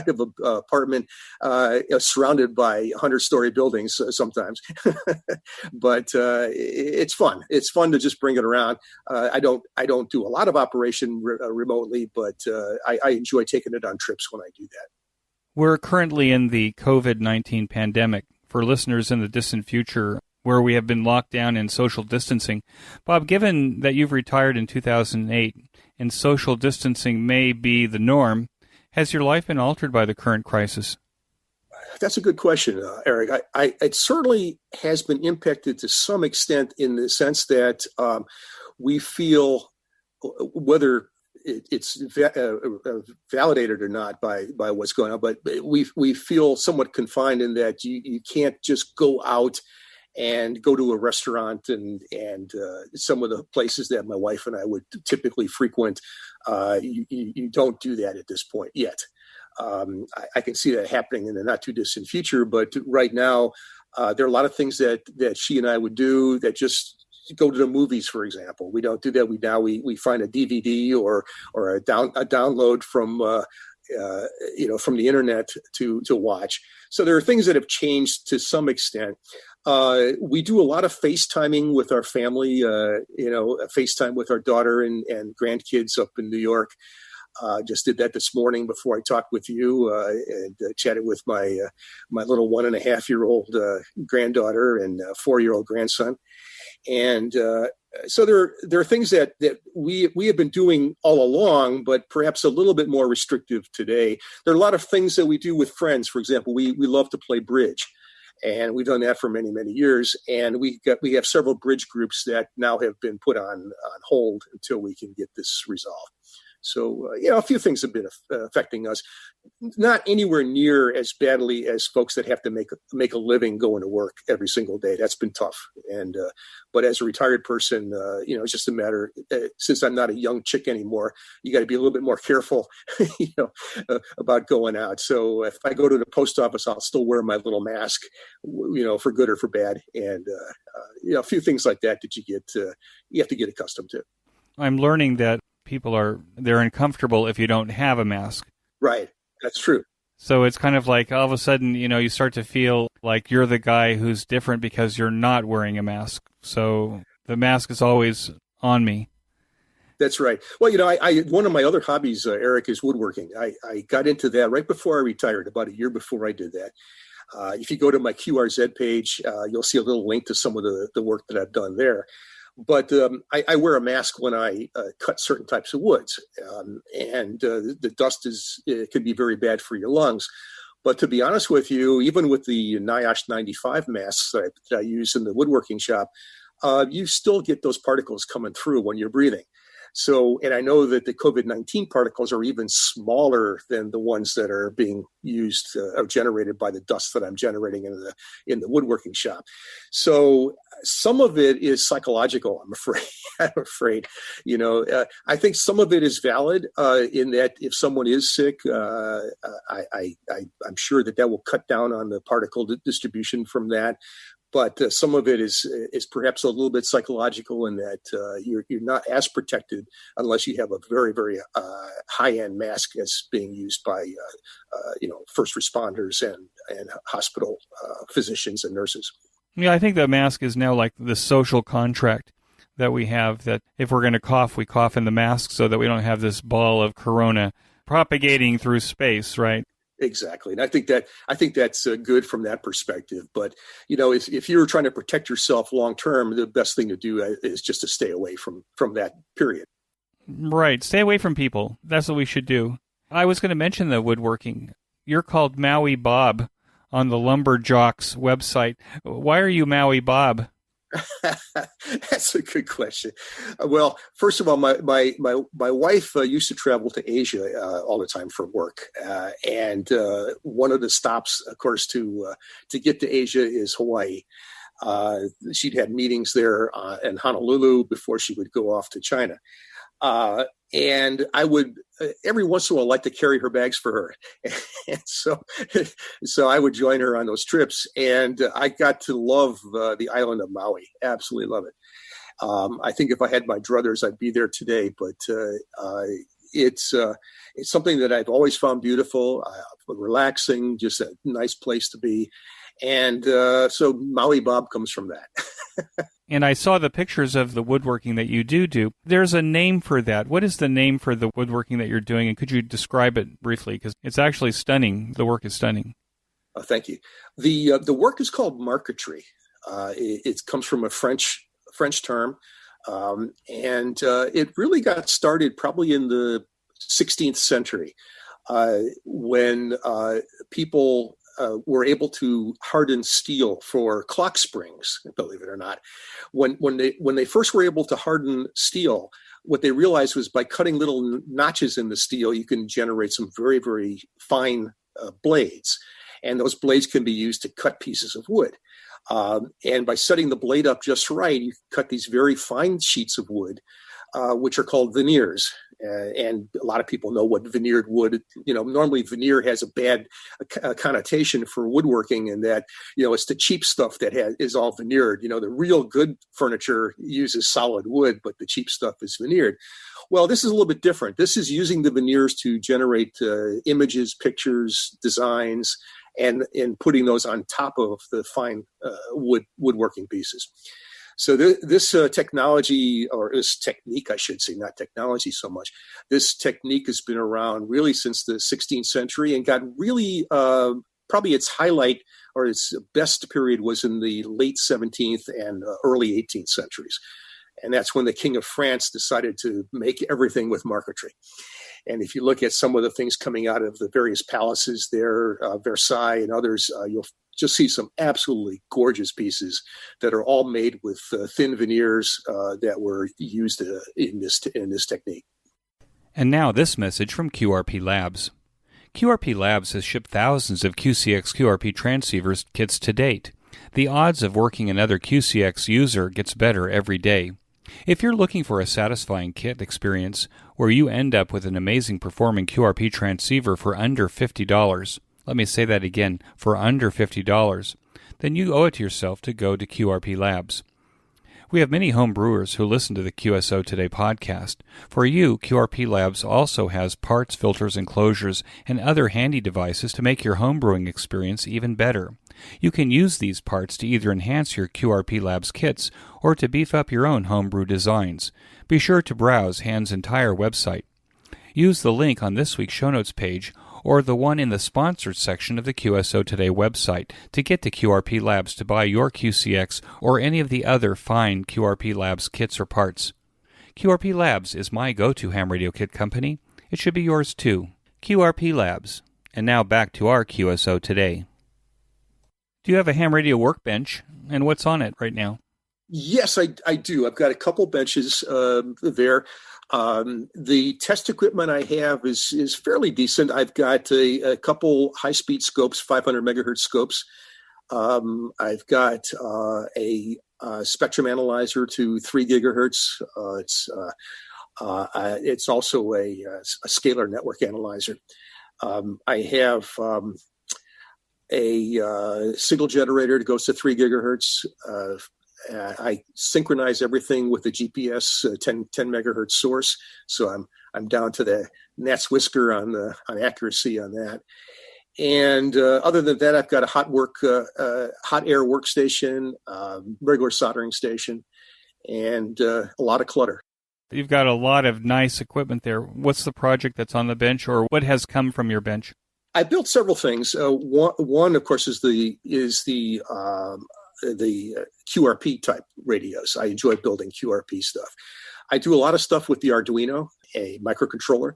S2: of an apartment surrounded by 100-story buildings sometimes. But it's fun. It's fun to just bring it around. I don't do a lot of operation remotely, but I enjoy taking it on trips when I do that.
S1: We're currently in the COVID-19 pandemic. For listeners in the distant future where we have been locked down in social distancing, Bob, given that you've retired in 2008 and social distancing may be the norm, has your life been altered by the current crisis?
S2: That's a good question, Eric. It certainly has been impacted to some extent in the sense that we feel, whether it's validated or not by what's going on, but we feel somewhat confined in that you can't just go out and go to a restaurant and some of the places that my wife and I would typically frequent. You don't do that at this point yet. I can see that happening in the not too distant future, but right now there are a lot of things that she and I would do that just go to the movies, for example. We don't do that. We find a DVD or a download from from the internet to watch. So there are things that have changed to some extent. We do a lot of FaceTiming with our family. FaceTime with our daughter and grandkids up in New York. Just did that this morning before I talked with you, and chatted with my little 1.5-year-old granddaughter and 4-year-old grandson. And so there are things that we have been doing all along, but perhaps a little bit more restrictive today. There are a lot of things that we do with friends. For example, we love to play bridge, and we've done that for many, many years. And we have several bridge groups that now have been put on hold until we can get this resolved. So, a few things have been affecting us, not anywhere near as badly as folks that have to make a living going to work every single day. That's been tough. And, but as a retired person, it's just a matter, since I'm not a young chick anymore, you got to be a little bit more careful, about going out. So if I go to the post office, I'll still wear my little mask, for good or for bad. And, a few things like that you have to get accustomed to.
S1: I'm learning that they're uncomfortable if you don't have a mask.
S2: Right. That's true.
S1: So it's kind of like all of a sudden, you start to feel like you're the guy who's different because you're not wearing a mask. So the mask is always on me.
S2: That's right. Well, one of my other hobbies, Eric, is woodworking. I got into that right before I retired, about a year before I did that. If you go to my QRZ page, you'll see a little link to some of the work that I've done there. But I wear a mask when I cut certain types of woods, and the dust can be very bad for your lungs. But to be honest with you, even with the NIOSH 95 masks that I use in the woodworking shop, you still get those particles coming through when you're breathing. So, and I know that the COVID-19 particles are even smaller than the ones that are being used or generated by the dust that I'm generating in the woodworking shop. So some of it is psychological, I'm afraid. I think some of it is valid in that if someone is sick, I'm sure that will cut down on the particle distribution from that. But some of it is perhaps a little bit psychological in that you're not as protected unless you have a very, very high-end mask that's being used by first responders and hospital physicians and nurses.
S1: Yeah, I think the mask is now like the social contract that we have, that if we're going to cough, we cough in the mask so that we don't have this ball of corona propagating through space, right?
S2: Exactly. And I think that's good from that perspective. But, if you're trying to protect yourself long term, the best thing to do is just to stay away from that period.
S1: Right. Stay away from people. That's what we should do. I was going to mention the woodworking. You're called Maui Bob on the Lumberjocks website. Why are you Maui Bob?
S2: That's a good question. Well, first of all, my wife used to travel to Asia all the time for work, and one of the stops, of course, to get to Asia is Hawaii. She'd had meetings there in Honolulu before she would go off to China. And I would every once in a while like to carry her bags for her. And so I would join her on those trips, and I got to love the island of Maui. Absolutely love it. I think if I had my druthers, I'd be there today, but it's something that I've always found beautiful, relaxing, just a nice place to be. And so Maui Bob comes from that.
S1: And I saw the pictures of the woodworking that you do. There's a name for that. What is the name for the woodworking that you're doing? And could you describe it briefly? Because it's actually stunning. The work is stunning.
S2: Thank you. The work is called marquetry. It comes from a French term. And it really got started probably in the 16th century when people were able to harden steel for clock springs, believe it or not. When they first were able to harden steel, what they realized was by cutting little notches in the steel, you can generate some very, very fine blades. And those blades can be used to cut pieces of wood. And by setting the blade up just right, you cut these very fine sheets of wood, which are called veneers. And a lot of people know what veneered wood, normally veneer has a bad connotation for woodworking, and that, it's the cheap stuff that is all veneered. The real good furniture uses solid wood, but the cheap stuff is veneered. Well, this is a little bit different. This is using the veneers to generate images, pictures, designs, and putting those on top of the fine woodworking pieces. So this technology, or this technique, I should say, not technology so much, this technique has been around really since the 16th century and got really, probably its highlight or its best period was in the late 17th and early 18th centuries. And that's when the King of France decided to make everything with marquetry. And if you look at some of the things coming out of the various palaces there, Versailles and others, you'll just see some absolutely gorgeous pieces that are all made with thin veneers that were used in this technique.
S1: And now this message from QRP Labs. QRP Labs has shipped thousands of QCX QRP transceivers kits to date. The odds of working another QCX user gets better every day. If you're looking for a satisfying kit experience where you end up with an amazing performing QRP transceiver for under $50, let me say that again, for under $50, then you owe it to yourself to go to QRP Labs. We have many home brewers who listen to the QSO Today podcast. For you, QRP Labs also has parts, filters, enclosures, and other handy devices to make your home brewing experience even better. You can use these parts to either enhance your QRP Labs kits or to beef up your own homebrew designs. Be sure to browse Hand's entire website. Use the link on this week's show notes page or the one in the sponsored section of the QSO Today website to get to QRP Labs to buy your QCX or any of the other fine QRP Labs kits or parts. QRP Labs is my go-to ham radio kit company. It should be yours too. QRP Labs. And now back to our QSO Today. Do you have a ham radio workbench, and what's on it right now?
S2: Yes, I do. I've got a couple benches there. The test equipment I have is fairly decent. I've got a couple high-speed scopes, 500 megahertz scopes. I've got a spectrum analyzer to 3 gigahertz. It's also a scalar network analyzer. I have a signal generator that goes to 3 gigahertz. I synchronize everything with the GPS 10 megahertz source, so I'm down to the gnat's whisker on accuracy on that. And other than that, I've got a hot air workstation, regular soldering station, and a lot of clutter.
S1: You've got a lot of nice equipment there. What's the project that's on the bench, or what has come from your bench?
S2: I built several things. One, of course, is the QRP type radios. I enjoy building QRP stuff. I do a lot of stuff with the Arduino, a microcontroller,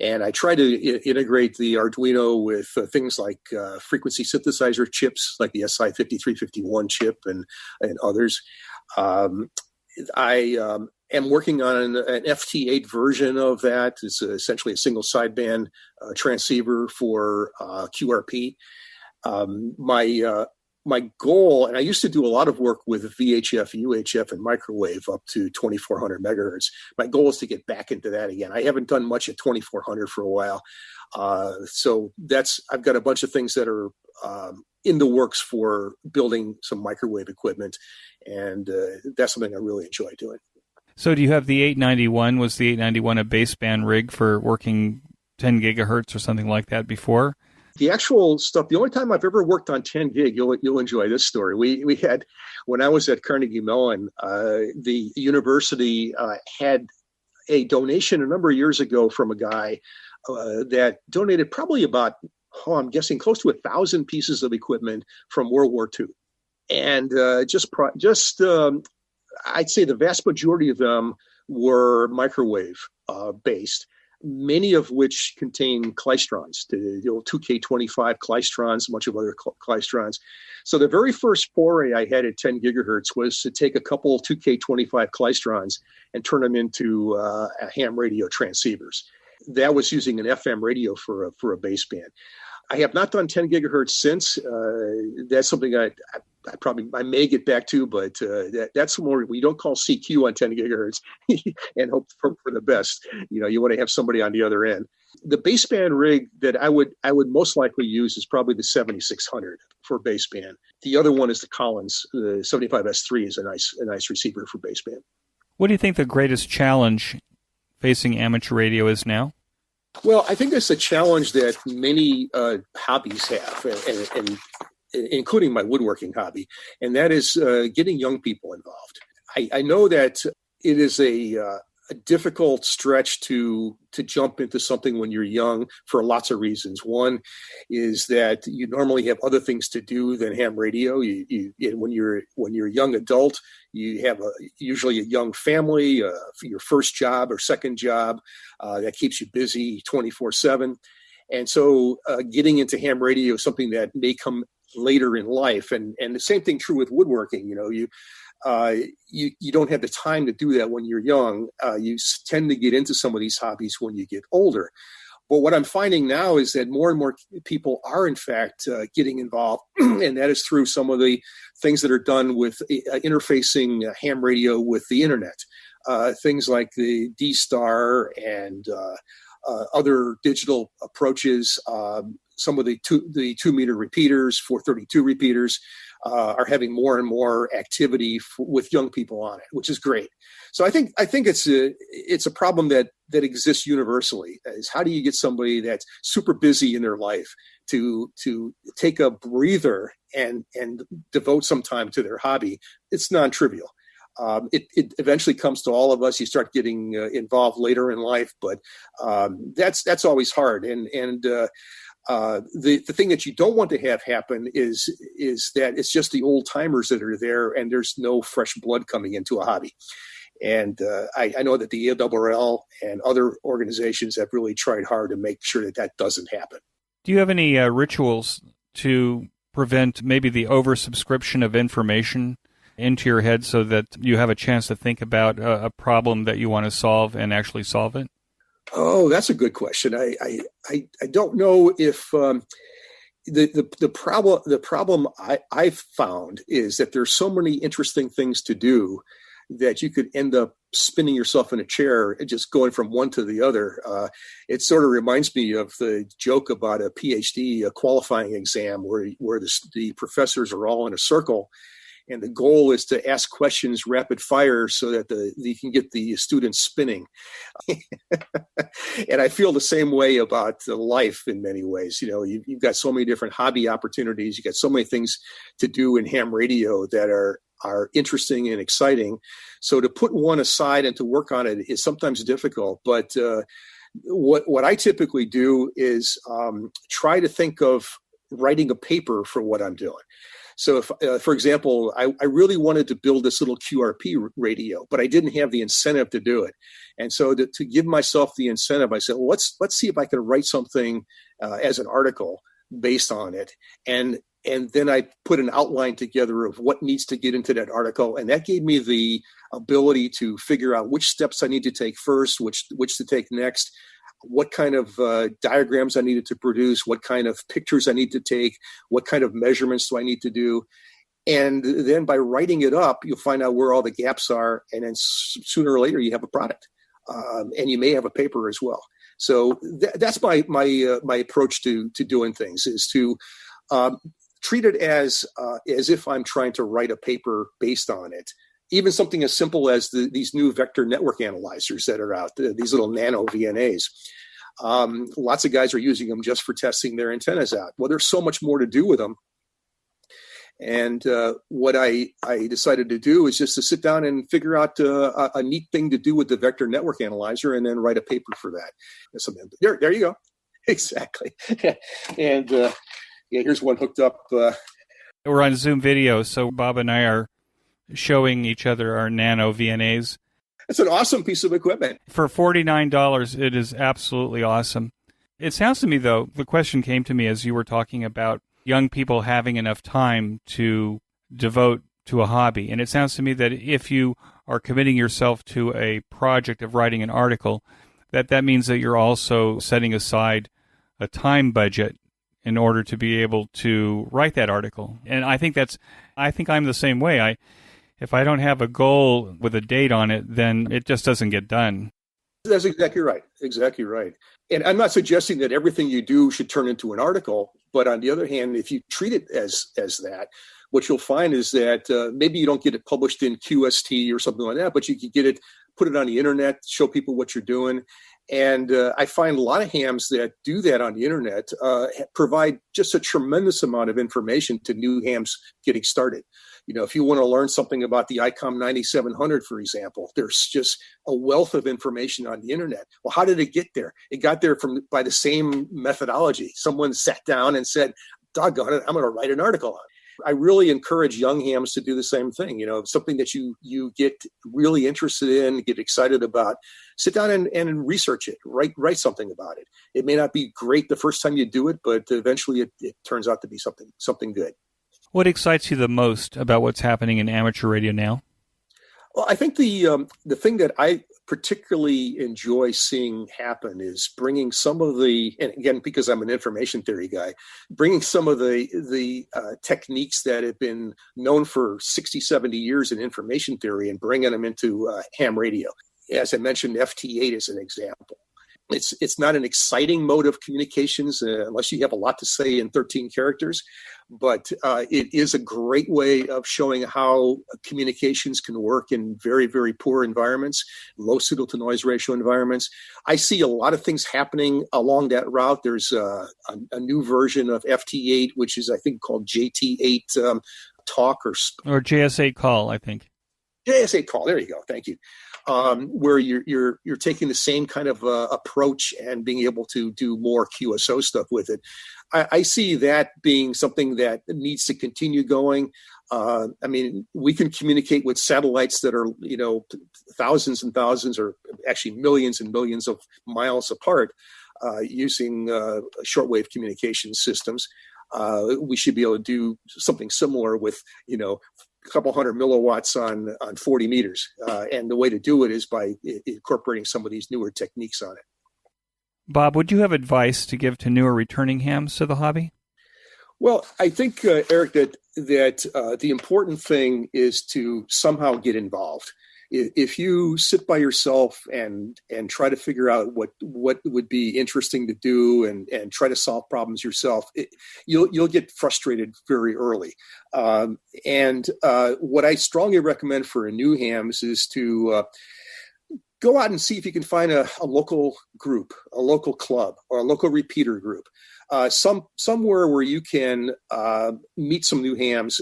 S2: and I try to integrate the Arduino with things like frequency synthesizer chips, like the SI5351 chip and others. I am working on an FT8 version of that. It's essentially a single sideband transceiver for QRP. My goal, and I used to do a lot of work with VHF, UHF, and microwave up to 2400 megahertz. My goal is to get back into that again. I haven't done much at 2400 for a while. So I've got a bunch of things that are in the works for building some microwave equipment, and that's something I really enjoy doing.
S1: So do you have the 891? Was the 891 a baseband rig for working 10 gigahertz or something like that before?
S2: The actual stuff, the only time I've ever worked on 10 gig, you'll enjoy this story. We had, when I was at Carnegie Mellon, the university had a donation a number of years ago from a guy that donated probably about, I'm guessing, close to 1,000 pieces of equipment from World War II. And I'd say the vast majority of them were microwave based. many of which contain klystrons, the old 2K25 klystrons, a bunch of other klystrons. So the very first foray I had at 10 gigahertz was to take a couple 2K25 klystrons and turn them into ham radio transceivers. That was using an FM radio for a baseband. I have not done 10 gigahertz since. That's something I may get back to, but that's more we don't call CQ on 10 gigahertz and hope for the best. You want to have somebody on the other end. The baseband rig that I would most likely use is probably the 7600 for baseband. The other one is the Collins. The 75S3 is a nice receiver for baseband.
S1: What do you think the greatest challenge facing amateur radio is now?
S2: Well, I think that's a challenge that many hobbies have, and including my woodworking hobby, and that is getting young people involved. I know that it is a difficult stretch to jump into something when you're young for lots of reasons. One is that you normally have other things to do than ham radio. When you're a young adult, you have usually a young family, your first job or second job that keeps you busy 24/7. And so getting into ham radio is something that may come later in life. And the same thing true with woodworking. You don't have the time to do that when you're young. You tend to get into some of these hobbies when you get older. But what I'm finding now is that more and more people are, in fact, getting involved, and that is through some of the things that are done with interfacing ham radio with the internet. Things like the D-Star and other digital approaches. Some of the 2-meter repeaters, 432 repeaters, are having more and more activity with young people on it, which is great. So I think it's a problem that exists universally. Is how do you get somebody that's super busy in their life to take a breather and devote some time to their hobby? It's non-trivial. It eventually comes to all of us. You start getting involved later in life, but that's always hard. And the thing that you don't want to have happen is that it's just the old timers that are there, and there's no fresh blood coming into a hobby. And I know that the ALRL and other organizations have really tried hard to make sure that doesn't happen.
S1: Do you have any rituals to prevent maybe the oversubscription of information into your head so that you have a chance to think about a problem that you want to solve and actually solve it?
S2: Oh, that's a good question. I don't know if the problem I've found is that there's so many interesting things to do that you could end up spinning yourself in a chair and just going from one to the other. It sort of reminds me of the joke about a PhD qualifying exam where the professors are all in a circle. And the goal is to ask questions rapid fire so that you can get the students spinning. And I feel the same way about life in many ways. You've got so many different hobby opportunities. You got so many things to do in ham radio that are interesting and exciting. So to put one aside and to work on it is sometimes difficult. But what I typically do is try to think of writing a paper for what I'm doing. So if, for example, I really wanted to build this little QRP radio, but I didn't have the incentive to do it. And so to give myself the incentive, I said, well, let's see if I can write something as an article based on it. And then I put an outline together of what needs to get into that article. And that gave me the ability to figure out which steps I need to take first, which to take next, what kind of diagrams I needed to produce, what kind of pictures I need to take, what kind of measurements do I need to do. And then by writing it up, you'll find out where all the gaps are. And then sooner or later, you have a product. And you may have a paper as well. So that's my approach to doing things, is to treat it as if I'm trying to write a paper based on it. Even something as simple as these new vector network analyzers that are out, these little nano VNAs. Lots of guys are using them just for testing their antennas out. Well, there's so much more to do with them. And what I decided to do is just to sit down and figure out a neat thing to do with the vector network analyzer and then write a paper for that. There you go. Exactly. And here's one hooked up.
S1: We're on Zoom video, so Bob and I are showing each other our nano VNAs.
S2: It's an awesome piece of equipment.
S1: For $49, it is absolutely awesome. It sounds to me, though, the question came to me as you were talking about young people having enough time to devote to a hobby. And it sounds to me that if you are committing yourself to a project of writing an article, that means that you're also setting aside a time budget in order to be able to write that article. And I think I'm the same way. If I don't have a goal with a date on it, then it just doesn't get done.
S2: That's exactly right. Exactly right. And I'm not suggesting that everything you do should turn into an article, but on the other hand, if you treat it as that, what you'll find is that maybe you don't get it published in QST or something like that, but you can get it, put it on the internet, show people what you're doing. And I find a lot of hams that do that on the internet provide just a tremendous amount of information to new hams getting started. You know, if you want to learn something about the ICOM 9700, for example, there's just a wealth of information on the internet. Well, how did it get there? It got there by the same methodology. Someone sat down and said, doggone it, I'm going to write an article on it. I really encourage young hams to do the same thing. You know, something that you get really interested in, get excited about, sit down and research it, write something about it. It may not be great the first time you do it, but eventually it turns out to be something good.
S1: What excites you the most about what's happening in amateur radio now?
S2: Well, I think the thing that I particularly enjoy seeing happen is bringing some of and again, because I'm an information theory guy, bringing some of the techniques that have been known for 60, 70 years in information theory and bringing them into ham radio. As I mentioned, FT8 is an example. It's not an exciting mode of communications unless you have a lot to say in 13 characters, but it is a great way of showing how communications can work in very, very poor environments, low signal to noise ratio environments. I see a lot of things happening along that route. There's a new version of FT8, which is, I think, called JT8 Talk or
S1: JS8 Call, I think.
S2: JS8 Call. There you go. Thank you. Where you're taking the same kind of approach and being able to do more QSO stuff with it. I see that being something that needs to continue going. I mean, we can communicate with satellites that are, you know, thousands and thousands or actually millions and millions of miles apart using shortwave communication systems. We should be able to do something similar with, you know, a couple hundred milliwatts on 40 meters. And the way to do it is by incorporating some of these newer techniques on it.
S1: Bob, would you have advice to give to newer returning hams to the hobby?
S2: Well, I think, Eric, that the important thing is to somehow get involved. If you sit by yourself and try to figure out what would be interesting to do and try to solve problems yourself, you'll get frustrated very early. And what I strongly recommend for a new hams is to go out and see if you can find a local group, a local club, or a local repeater group. Somewhere where you can meet some new hams.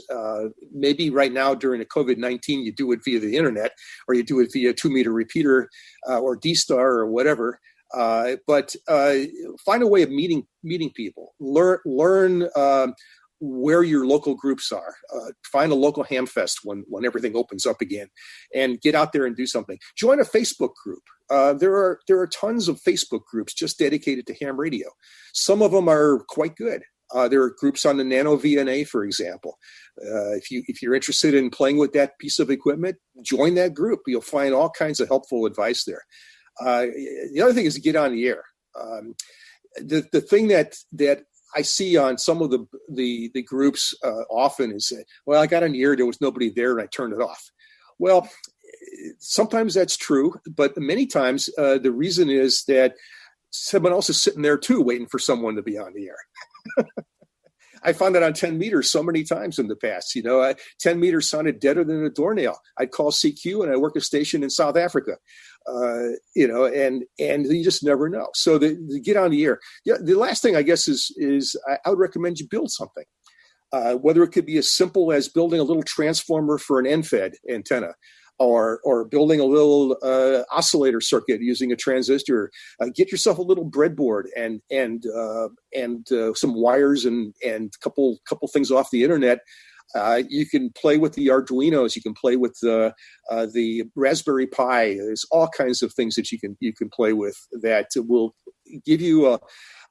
S2: Maybe right now during the COVID-19, you do it via the internet, or you do it via 2-meter repeater or D-Star or whatever. But find a way of meeting people. Learn where your local groups are. Find a local ham fest when everything opens up again, and get out there and do something. Join a Facebook group. There are tons of Facebook groups just dedicated to ham radio. Some of them are quite good. There are groups on the Nano VNA, for example. If you're interested in playing with that piece of equipment, join that group. You'll find all kinds of helpful advice there. The other thing is to get on the air. The thing that I see on some of the groups often is that, well, I got on the air, there was nobody there, and I turned it off. Well, sometimes that's true, but many times the reason is that someone else is sitting there too, waiting for someone to be on the air. I found that on 10 meters so many times in the past. 10 meters sounded deader than a doornail. I'd call CQ, and I work a station in South Africa. And you just never know. So to get on the air. Yeah, the last thing I guess is I would recommend you build something. Whether it could be as simple as building a little transformer for an end-fed antenna, or building a little oscillator circuit using a transistor. Get yourself a little breadboard and some wires and couple things off the internet. You can play with the Arduinos. You can play with the Raspberry Pi. There's all kinds of things that you can play with that will give you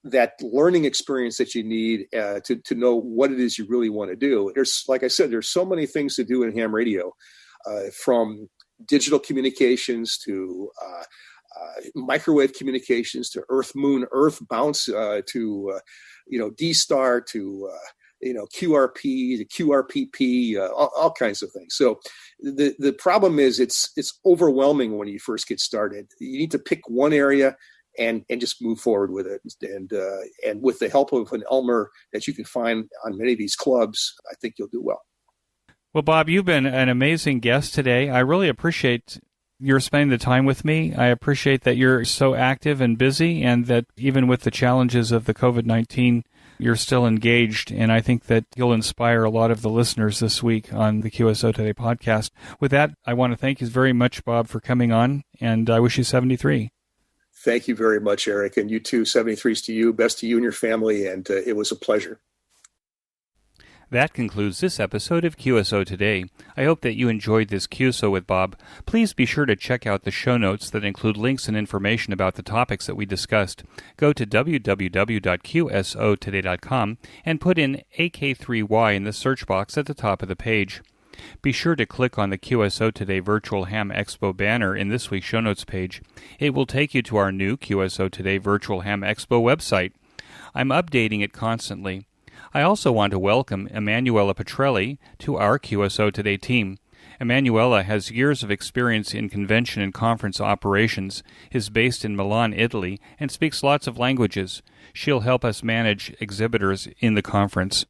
S2: that learning experience that you need to know what it is you really want to do. There's, like I said, there's so many things to do in ham radio, from digital communications to microwave communications to Earth, Moon, Earth bounce to D-Star to QRP, to QRPP, all kinds of things. So the problem is it's overwhelming when you first get started. You need to pick one area and just move forward with it. And with the help of an Elmer that you can find on many of these clubs, I think you'll do well.
S1: Well, Bob, you've been an amazing guest today. I really appreciate your spending the time with me. I appreciate that you're so active and busy, and that even with the challenges of the COVID-19, you're still engaged. And I think that you'll inspire a lot of the listeners this week on the QSO Today podcast. With that, I want to thank you very much, Bob, for coming on, and I wish you 73.
S2: Thank you very much, Eric. And you too, 73s to you. Best to you and your family. And it was a pleasure.
S1: That concludes this episode of QSO Today. I hope that you enjoyed this QSO with Bob. Please be sure to check out the show notes that include links and information about the topics that we discussed. Go to www.qsotoday.com and put in AK3Y in the search box at the top of the page. Be sure to click on the QSO Today Virtual Ham Expo banner in this week's show notes page. It will take you to our new QSO Today Virtual Ham Expo website. I'm updating it constantly. I also want to welcome Emanuela Petrelli to our QSO Today team. Emanuela has years of experience in convention and conference operations, is based in Milan, Italy, and speaks lots of languages. She'll help us manage exhibitors in the conference.